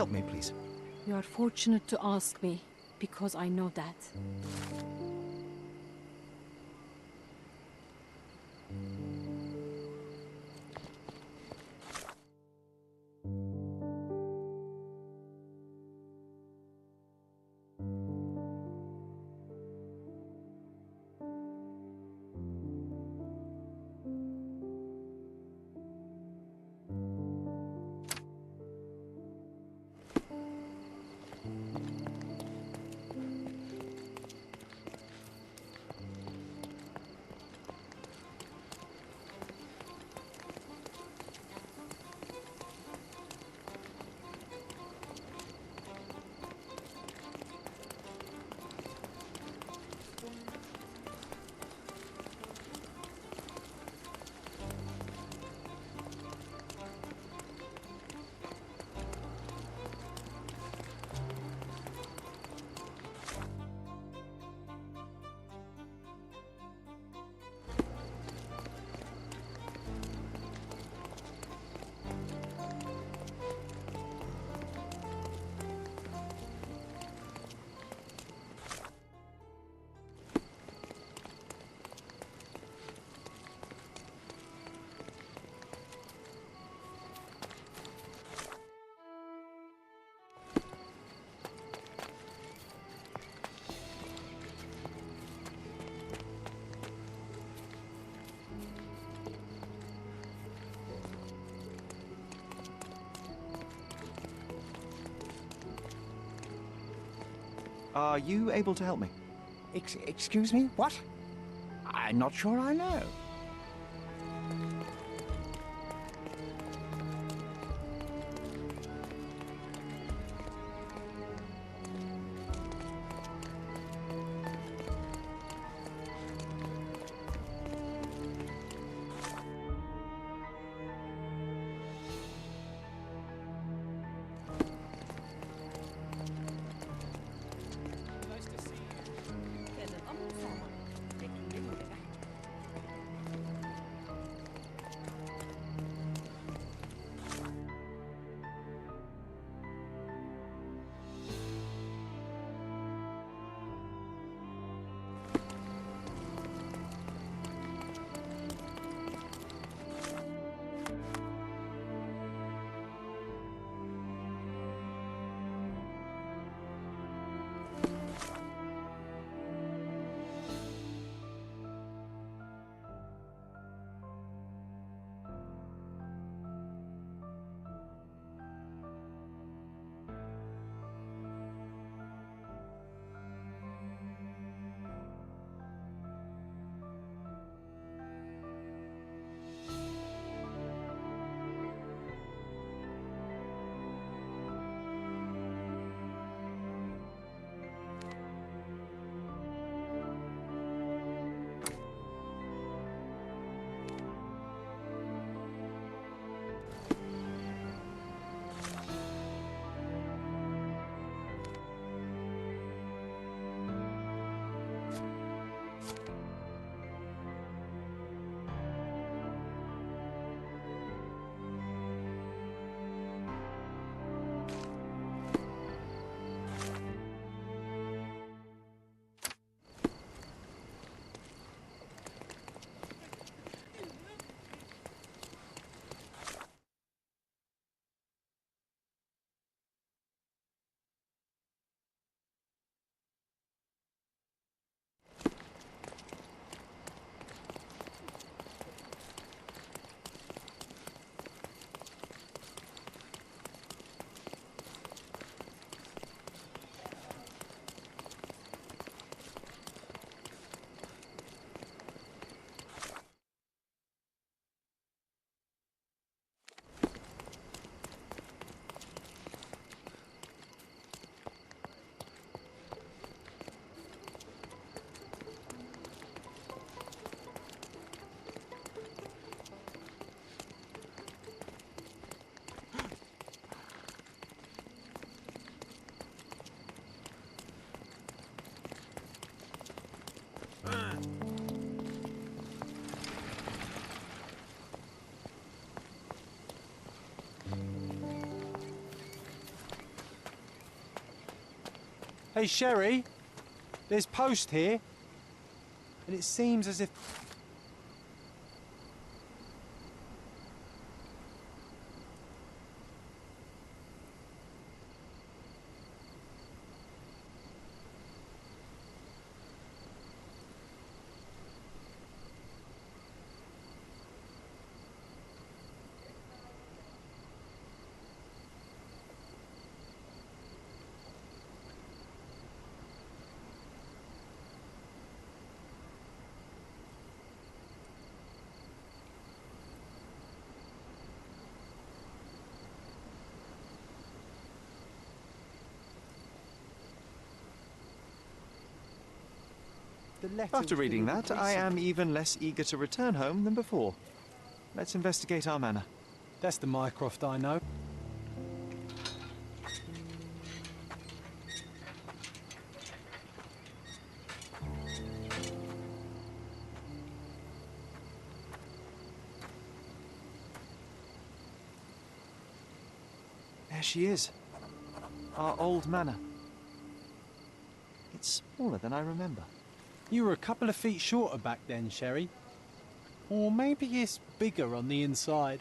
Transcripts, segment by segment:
help me, please? You are fortunate to ask me, because I know that. Are you able to help me? Excuse me? What? I'm not sure I know. Hey, Sherry, there's post here, and it seems as if... After reading that, I am even less eager to return home than before. Let's investigate our manor. That's the Mycroft I know. There she is. Our old manor. It's smaller than I remember. You were a couple of feet shorter back then, Sherry. Or maybe it's bigger on the inside.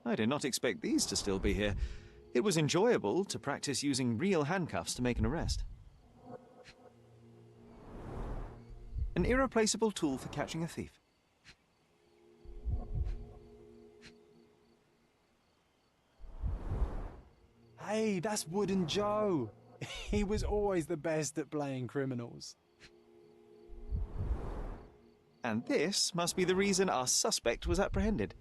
I did not expect these to still be here. It was enjoyable to practice using real handcuffs to make an arrest. An irreplaceable tool for catching a thief. Hey, that's Wooden Joe. He was always the best at playing criminals. And this must be the reason our suspect was apprehended.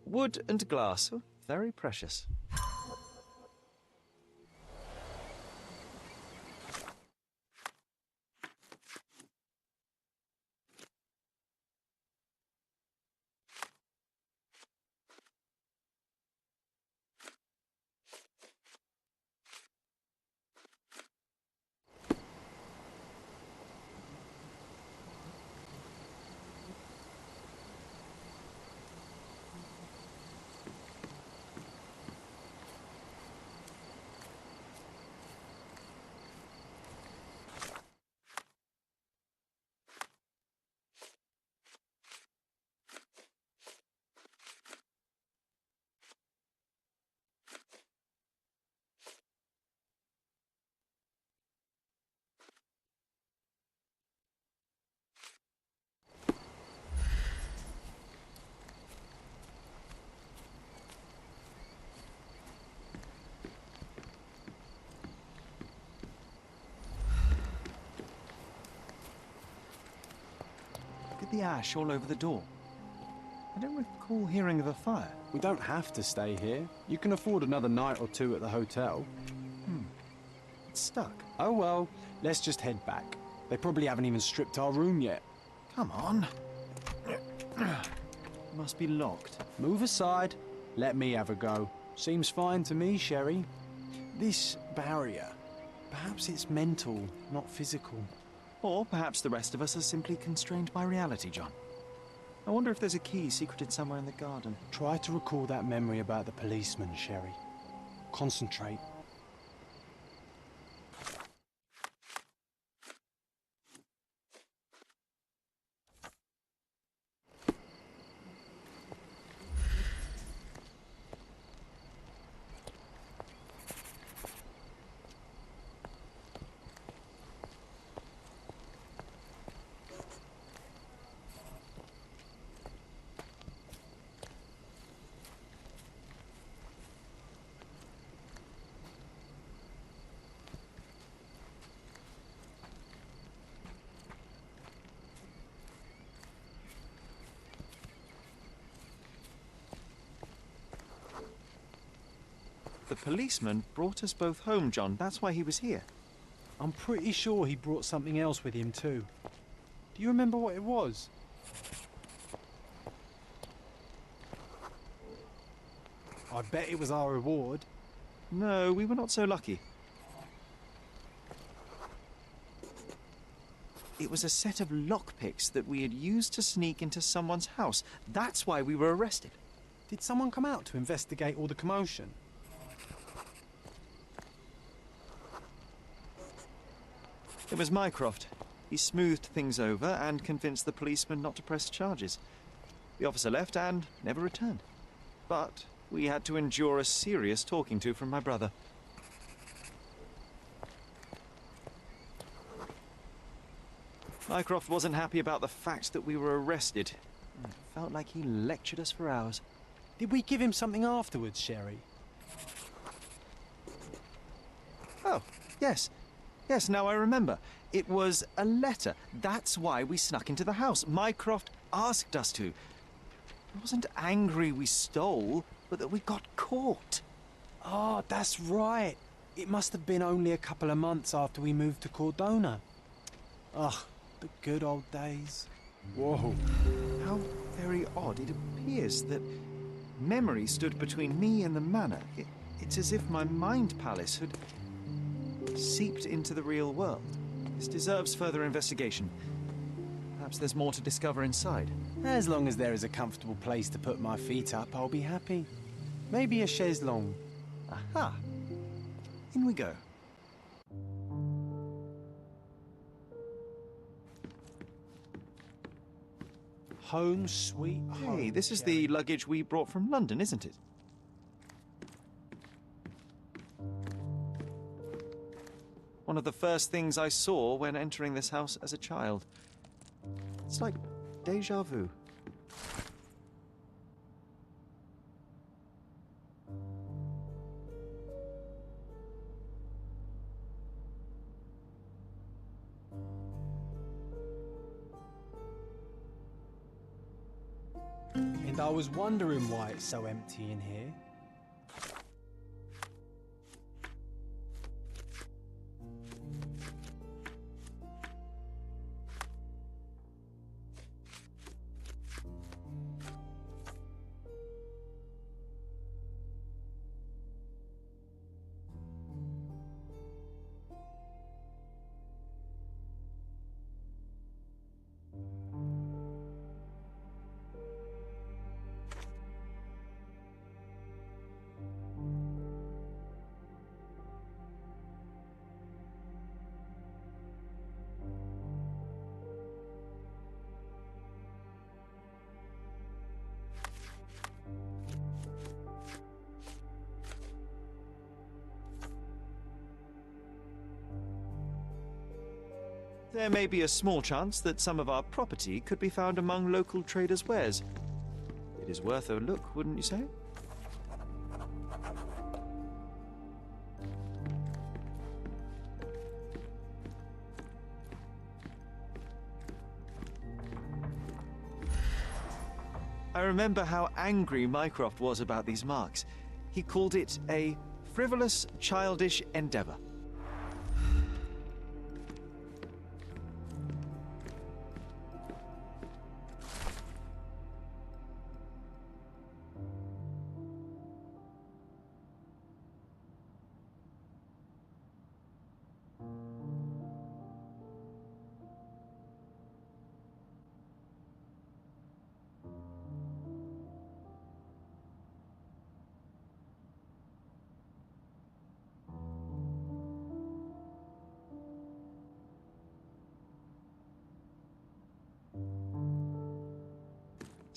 Wood and glass, oh, very precious. Look at the ash all over the door. I don't recall hearing of a fire. We don't have to stay here. You can afford another night or two at the hotel. It's stuck. Oh well, let's just head back. They probably haven't even stripped our room yet. Come on. Must be locked. Move aside. Let me have a go. Seems fine to me, Sherry. This barrier, perhaps it's mental, not physical. Or perhaps the rest of us are simply constrained by reality, John. I wonder if there's a key secreted somewhere in the garden. Try to recall that memory about the policeman, Sherry. Concentrate. The policeman brought us both home, John. That's why he was here. I'm pretty sure he brought something else with him too. Do you remember what it was? I bet it was our reward. No, we were not so lucky. It was a set of lockpicks that we had used to sneak into someone's house. That's why we were arrested. Did someone come out to investigate all the commotion? It was Mycroft. He smoothed things over and convinced the policeman not to press charges. The officer left and never returned. But we had to endure a serious talking to from my brother. Mycroft wasn't happy about the fact that we were arrested. It felt like he lectured us for hours. Did we give him something afterwards, Sherry? Oh, yes. Yes, now I remember. It was a letter. That's why we snuck into the house. Mycroft asked us to. I wasn't angry we stole, but that we got caught. Oh, that's right. It must have been only a couple of months after we moved to Cordona. Ugh, the good old days. Whoa. How very odd. It appears that memory stood between me and the manor. It's as if my mind palace had seeped into the real world. This deserves further investigation. Perhaps there's more to discover inside. As long as there is a comfortable place to put my feet up, I'll be happy. Maybe a chaise longue. Aha! In we go. Home sweet home. Hey, this is Sherry. the luggage we brought from London, isn't it? One of the first things I saw when entering this house as a child. It's like déjà vu. And I was wondering why it's so empty in here. There may be a small chance that some of our property could be found among local traders' wares. It is worth a look, wouldn't you say? I remember how angry Mycroft was about these marks. He called it a frivolous, childish endeavor.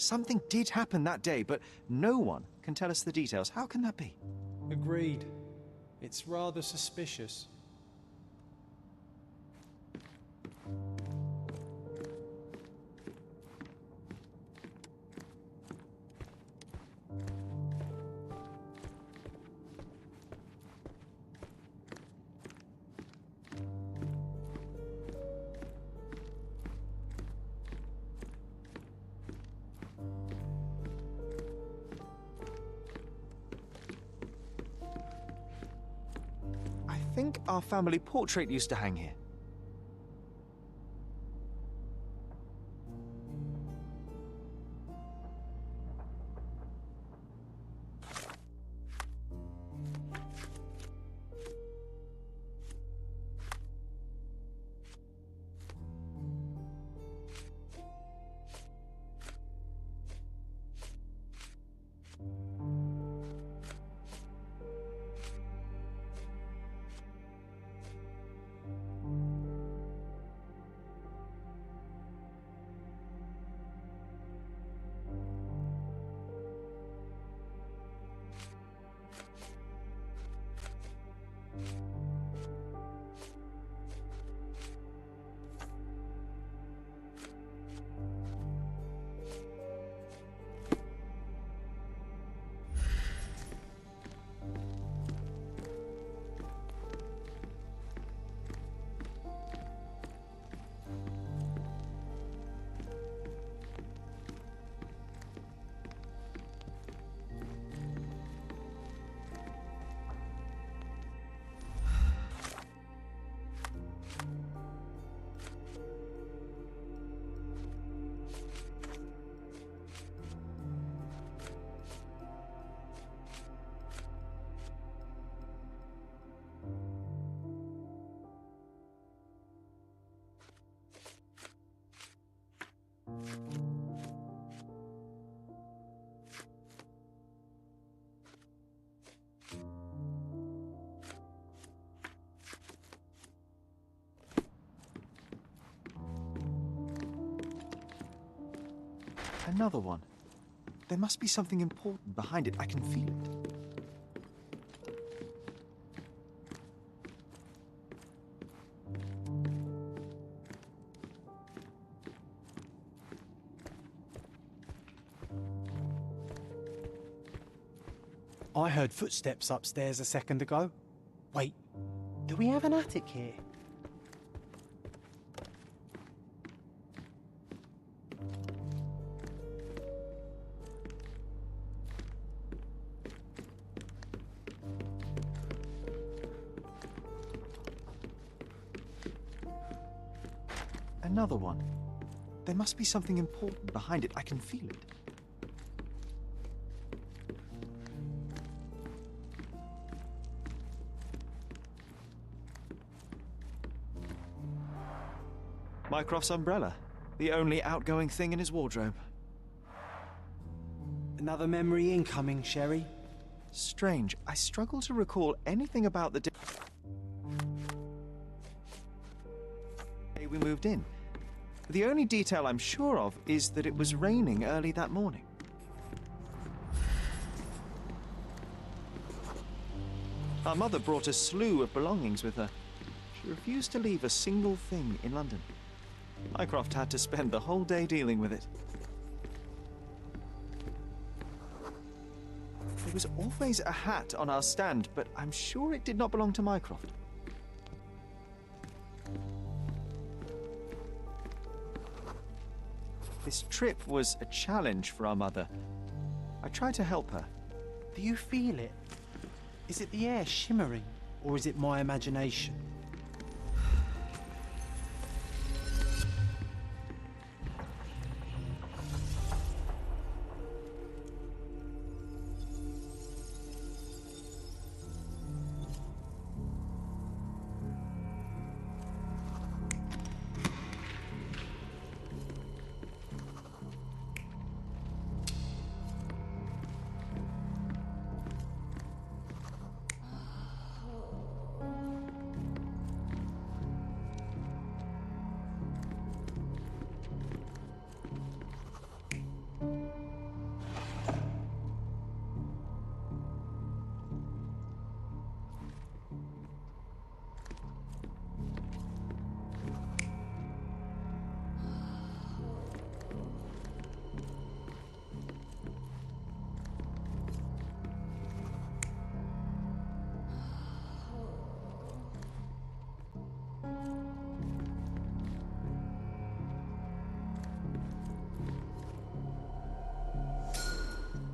Something did happen that day, but no one can tell us the details. How can that be? Agreed. It's rather suspicious. think our family portrait used to hang here. Another one. There must be something important behind it. I can feel it. I heard footsteps upstairs a second ago. Wait, do we have an attic here? Another one. There must be something important behind it. I can feel it. Mycroft's umbrella. The only outgoing thing in his wardrobe. Another memory incoming, Sherry. Strange. I struggle to recall anything about the day we moved in. The only detail I'm sure of is that it was raining early that morning. Our mother brought a slew of belongings with her. She refused to leave a single thing in London. Mycroft had to spend the whole day dealing with it. There was always a hat on our stand, but I'm sure it did not belong to Mycroft. This trip was a challenge for our mother. I tried to help her. Do you feel it? Is it the air shimmering, or is it my imagination?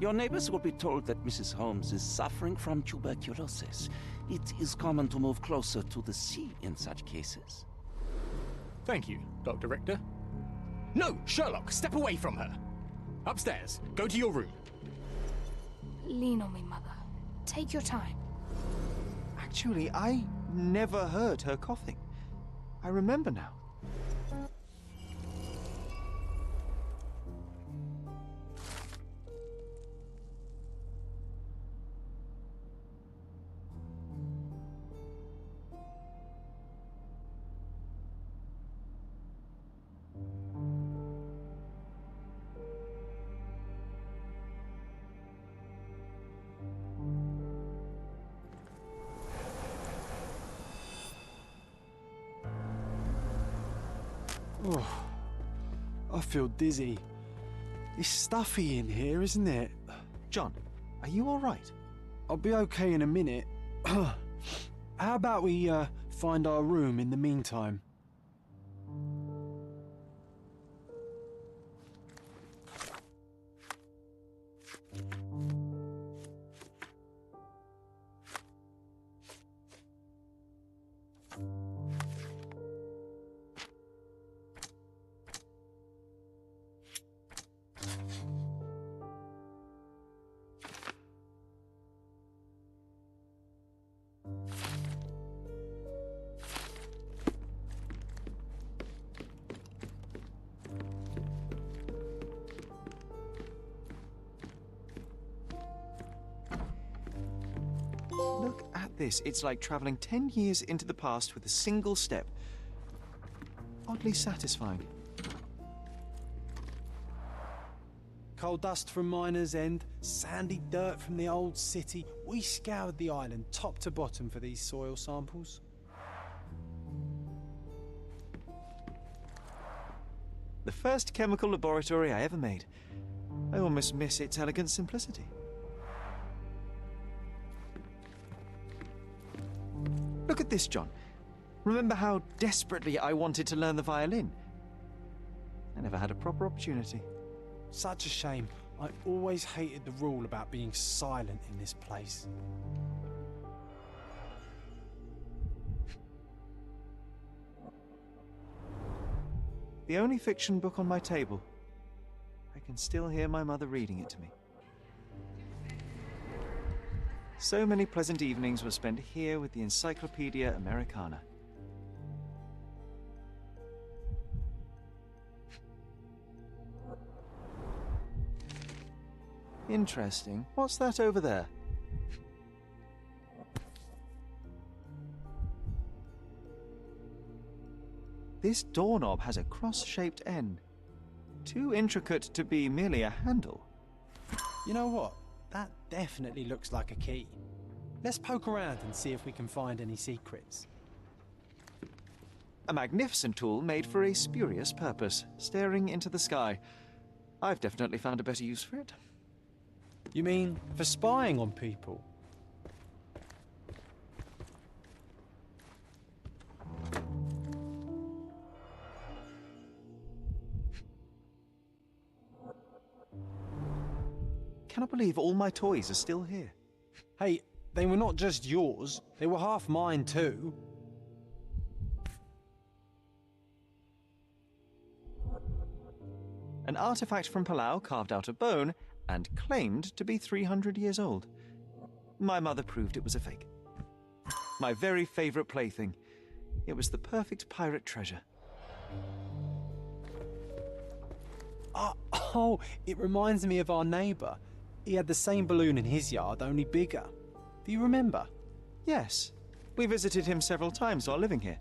Your neighbors will be told that Mrs. Holmes is suffering from tuberculosis. It is common to move closer to the sea in such cases. Thank you, Dr. Richter. No, Sherlock, step away from her. Upstairs, go to your room. Lean on me, Mother. Take your time. Actually, I never heard her coughing. I remember now. Oh, I feel dizzy. It's stuffy in here, isn't it? John, are you all right? I'll be okay in a minute. How about we find our room in the meantime? Look at this. It's like traveling 10 years into the past with a single step. Oddly satisfying. Coal dust from Miner's End, sandy dirt from the old city. We scoured the island top to bottom for these soil samples. The first chemical laboratory I ever made. I almost miss its elegant simplicity. Look at this, John. Remember how desperately I wanted to learn the violin? I never had a proper opportunity. Such a shame. I always hated the rule about being silent in this place. The only fiction book on my table. I can still hear my mother reading it to me. So many pleasant evenings were spent here with the Encyclopedia Americana. Interesting. What's that over there? This doorknob has a cross-shaped end. Too intricate to be merely a handle. You know what? That definitely looks like a key. Let's poke around and see if we can find any secrets. A magnificent tool made for a spurious purpose, staring into the sky. I've definitely found a better use for it. You mean for spying on people? Cannot believe all my toys are still here. Hey, they were not just yours, they were half mine too. An artifact from Palau carved out of bone and claimed to be 300 years old. My mother proved it was a fake. My very favorite plaything. It was the perfect pirate treasure. Oh, it reminds me of our neighbour. He had the same balloon in his yard, only bigger. Do you remember? Yes, we visited him several times while living here.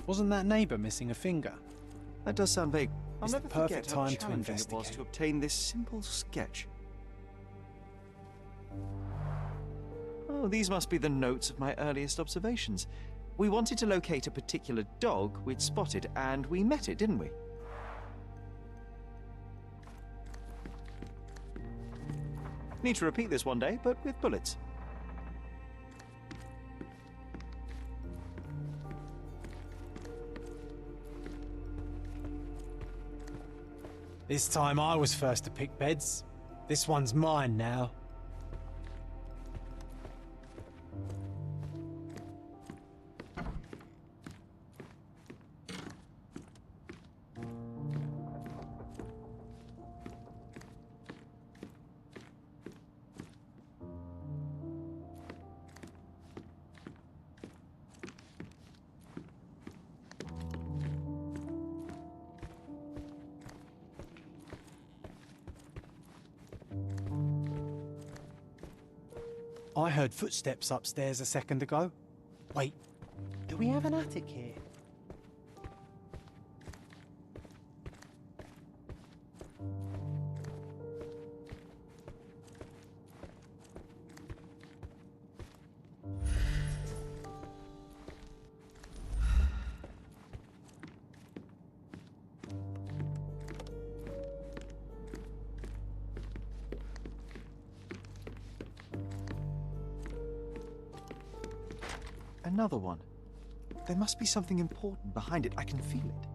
Wasn't that neighbour missing a finger? That does sound vague. I'll It's the never forget perfect how time to challenging it was investigate. to obtain this simple sketch. Oh, these must be the notes of my earliest observations. We wanted to locate a particular dog we'd spotted, and we met it, didn't we? Need to repeat this one day, but with bullets. This time I was first to pick beds. This one's mine now. I heard footsteps upstairs a second ago. Wait, do we have an attic here? Another one. There must be something important behind it. I can feel it.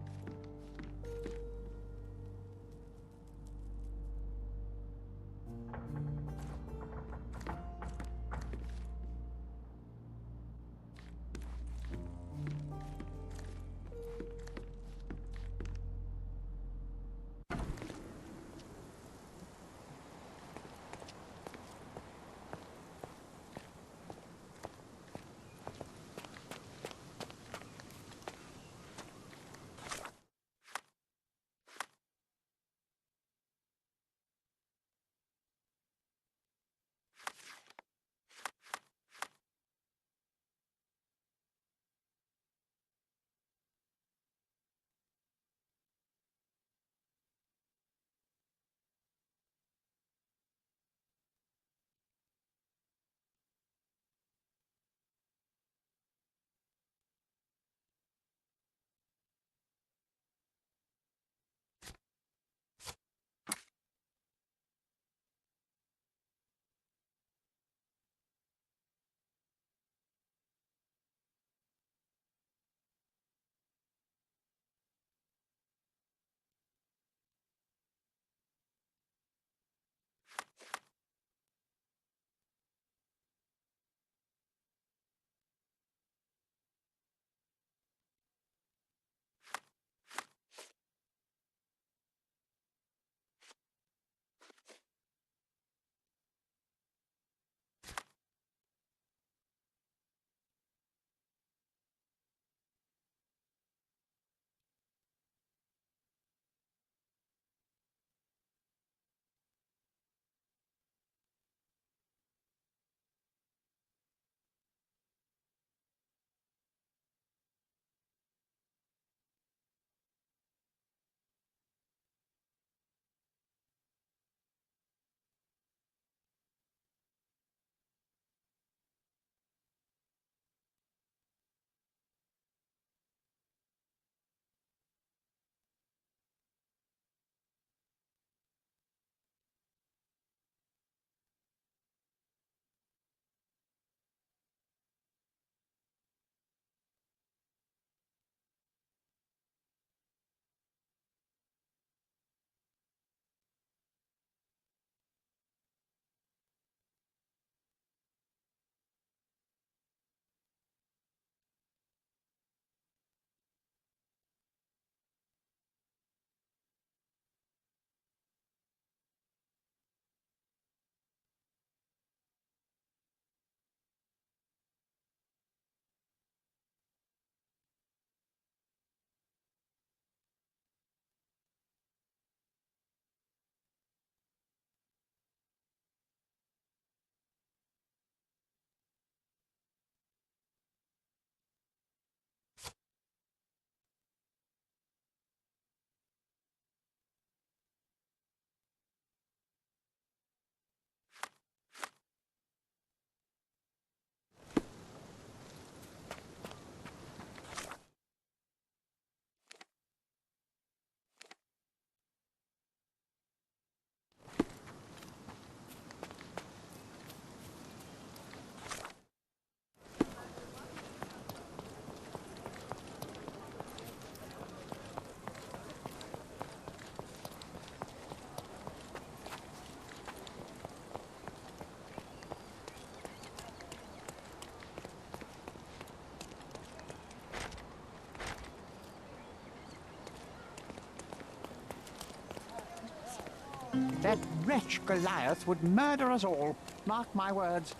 That wretch Goliath would murder us all. Mark my words.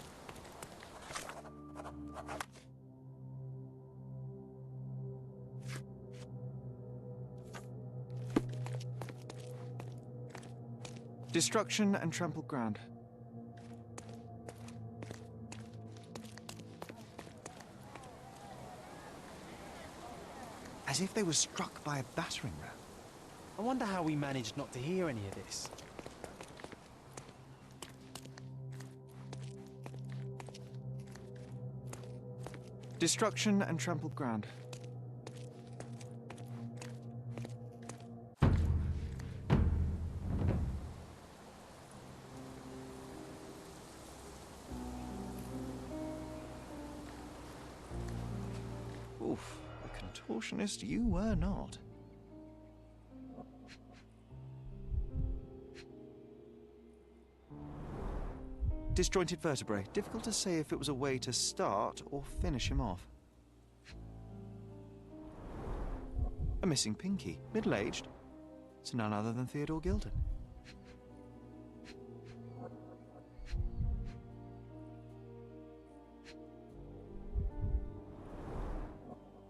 Destruction and trampled ground. As if they were struck by a battering ram. I wonder how we managed not to hear any of this. Destruction and trampled ground. Oof, a contortionist you were not. Disjointed vertebrae. Difficult to say if it was a way to start or finish him off. A missing pinky. Middle-aged. It's none other than Theodore Gilden.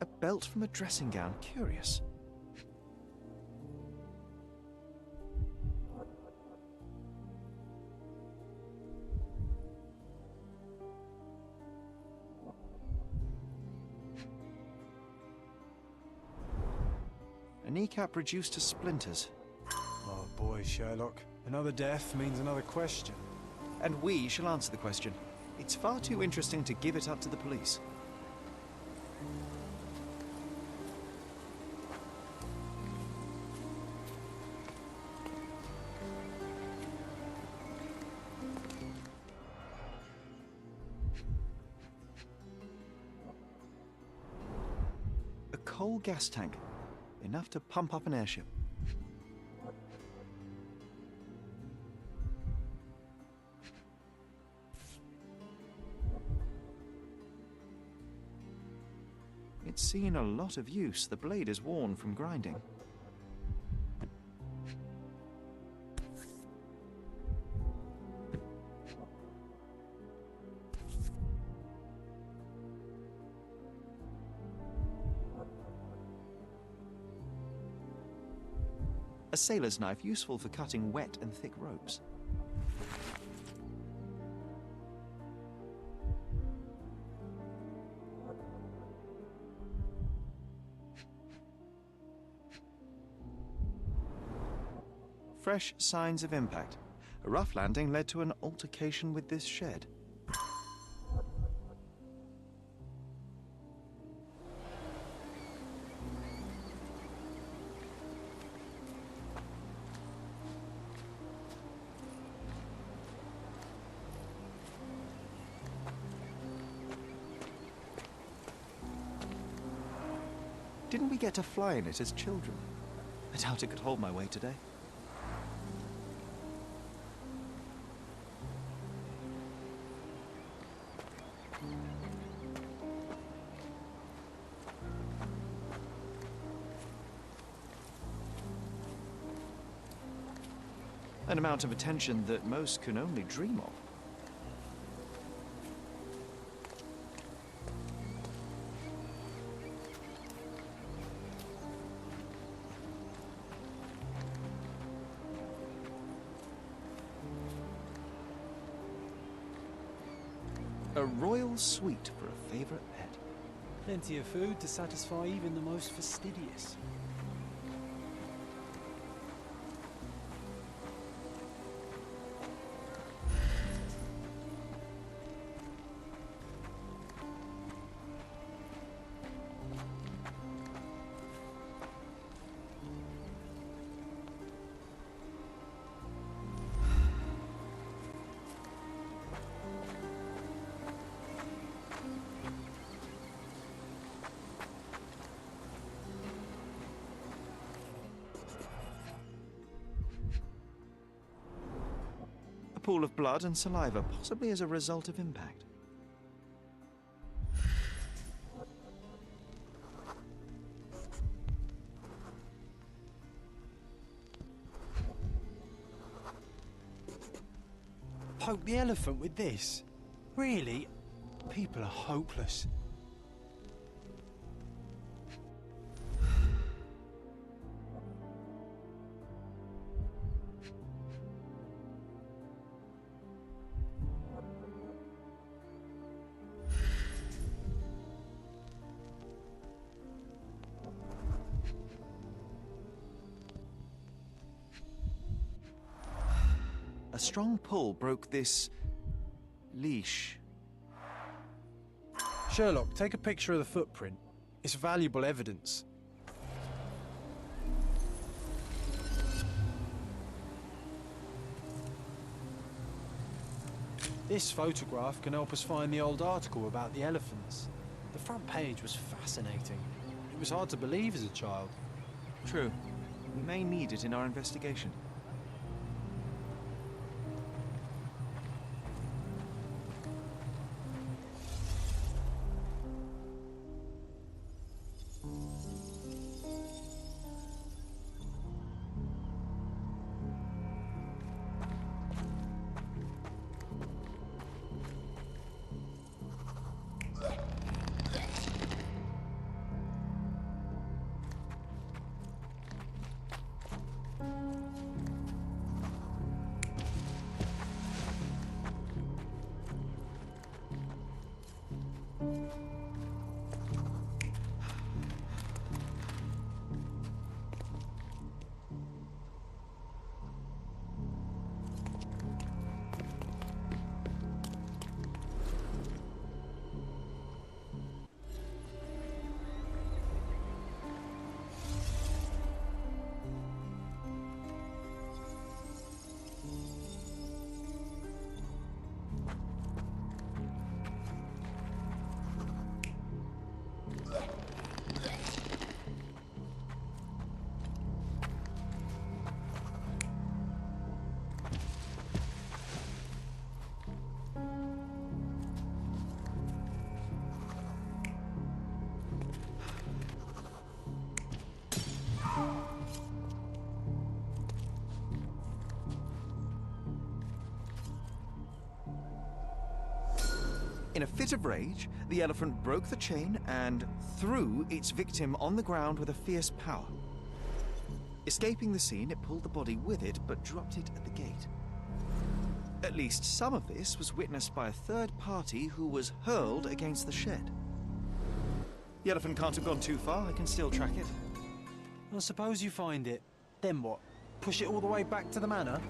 A belt from a dressing gown. Curious. A kneecap reduced to splinters. Oh boy, Sherlock. Another death means another question. And we shall answer the question. It's far too interesting to give it up to the police. A coal gas tank. Enough to pump up an airship. It's seen a lot of use. The blade is worn from grinding. A sailor's knife, useful for cutting wet and thick ropes. Fresh signs of impact. A rough landing led to an altercation with this shed. Didn't we get to fly in it as children? I doubt it could hold my weight today. An amount of attention that most can only dream of. A royal suite for a favorite pet. Plenty of food to satisfy even the most fastidious. Pool of blood and saliva, possibly as a result of impact. poke the elephant with this? Really? People are hopeless. A strong pull broke this leash. Sherlock, take a picture of the footprint. It's valuable evidence. This photograph can help us find the old article about the elephants. The front page was fascinating. It was hard to believe as a child. True. We may need it in our investigation. In a fit of rage, the elephant broke the chain and threw its victim on the ground with a fierce power. Escaping the scene, it pulled the body with it, but dropped it at the gate. At least some of this was witnessed by a third party who was hurled against the shed. The elephant can't have gone too far. I can still track it. Well, suppose you find it. Then what? Push it all the way back to the manor?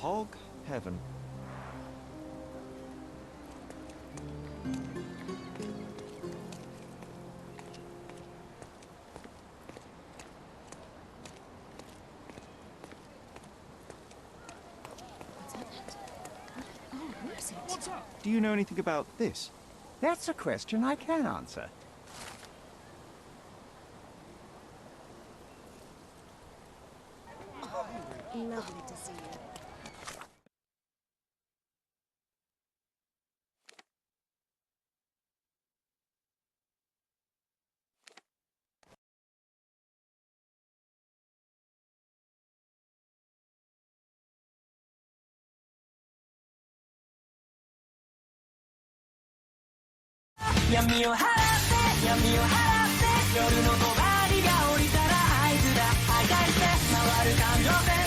Hog heaven. Do you know anything about this? That's a question I can answer. Lovely to see you.闇を払って夜の帳が降りたら合図だあがいて回る感情線